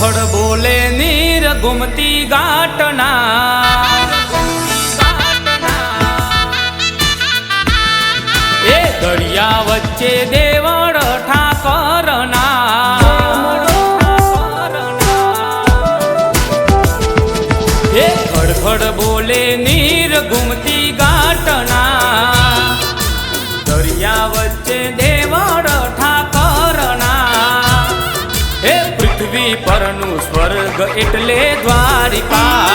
ખડખડ બોલે નીર ગુમતી ગાંઠના એ દરિયા વચ્ચે દેવળ ઠાકરના એ ખડખડ બોલે નીર ગુમતી ગાંઠના દરિયા વચ્ચે દેવળ ઠાકરના એ પૃથ્વી પરનું સ્વર્ગ એટલે દ્વારિકા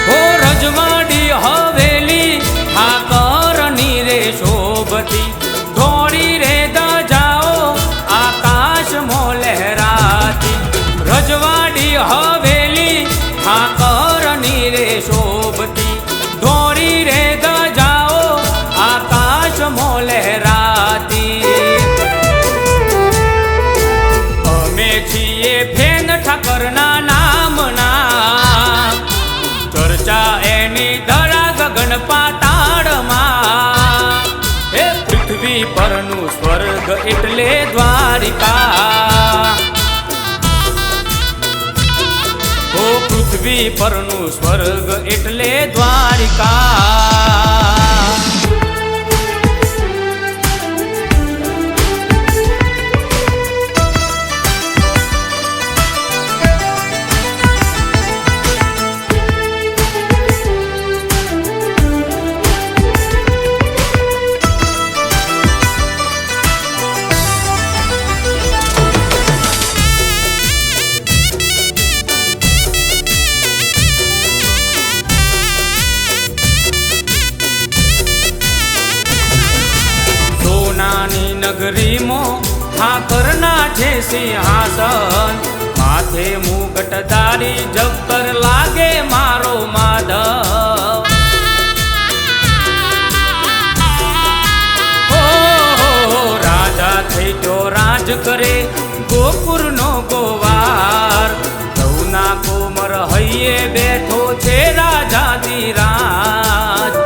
હો રજવાડી હવેલી ઠાકરની રે શોભતી થોડી રે દજાઓ આકાશમાં લહેરાતી રજવાડી હવેલી ઠાકરની રે શોભતી થોડી રે દજાઓ આકાશમાં લહેરાતી અમે છીએ ફેન ઠાકરના નામના ચર્ચા એની ધરા ગગન પાતાળમાં એ પૃથ્વી પરનું સ્વર્ગ એટલે દ્વારિકા ઓ પૃથ્વી પરનું સ્વર્ગ એટલે દ્વારિકા નગરીમાં ઠાકરના છે સિંહાસન માથે મુગટધારી જબ્બર લાગે મારો માધવ ઓ રાજા થઈ ગયો રાજ કરે ગોકુરનો ગોવાર સૌના કોમર હૈયે બેઠો છે રાજા ધીરાજ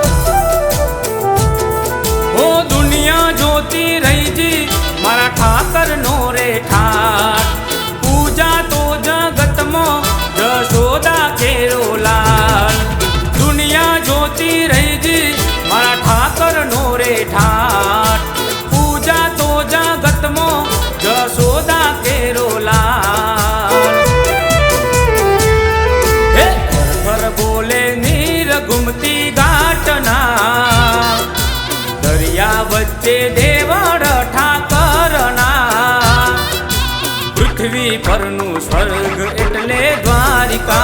મારા ઠાકરનો રે ઠાઠ પૂજા તો જગતમાં જશોદા કેરો લાલ દુનિયા જોતી રહીજી મારા ઠાકરનો રે ઠાઠ પૂજા તો જગતમાં જશોદા કેરો લાલ હે ઘર બોલે નીર ગુમતી ગાંઠના દરિયા વચ્ચે દેવળ ઠાકરના પૃથ્વી પરનું સ્વર્ગ એટલે દ્વારિકા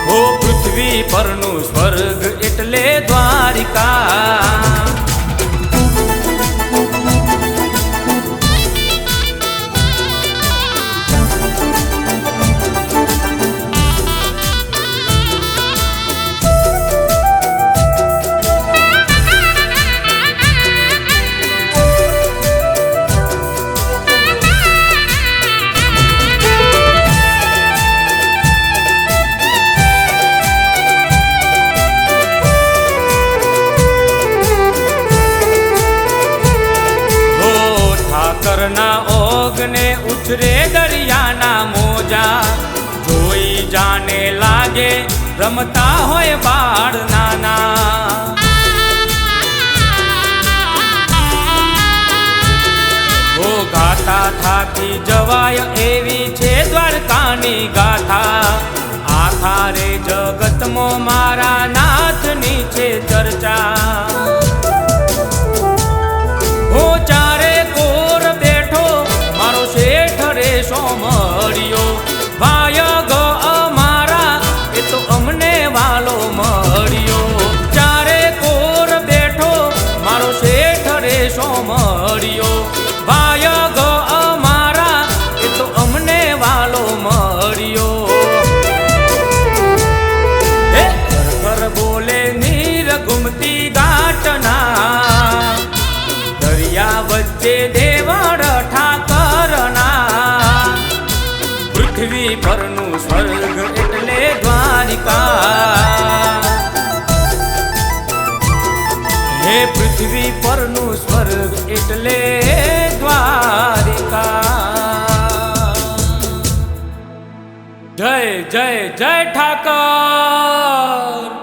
ઓ પૃથ્વી પરનું સ્વર્ગ એટલે દ્વારિકા ના ઓગને ઉછરે દરિયાના મોજા જોઈ જાને લાગે રમતા હોય બાળ નાના ઓ ગાથા થાકી જવાય એવી છે દ્વારકાની ગાથા આખા રે જગતમાં મારા નાથની છે ચર્ચા હો ચારે કોર મારો શેઠ રે સોમરિયો ભાય ગો અમારા એ તો અમને વાલો મળ્યો ચારે કોર બેઠો મારો શેઠ રે સોમરિયો ભાય ગો અમારા એ તો અમને વાલો મળ્યો હે ઘર બોલે નીર ગુમતી ગાંઠના દરિયા વચ્ચે દેવળ ઠાકરના પૃથ્વી પરનું સ્વર્ગ એટલે દ્વારિકા હે પૃથ્વી પરનું સ્વર્ગ એટલે દ્વારિકા. જય જય જય ઠાકર.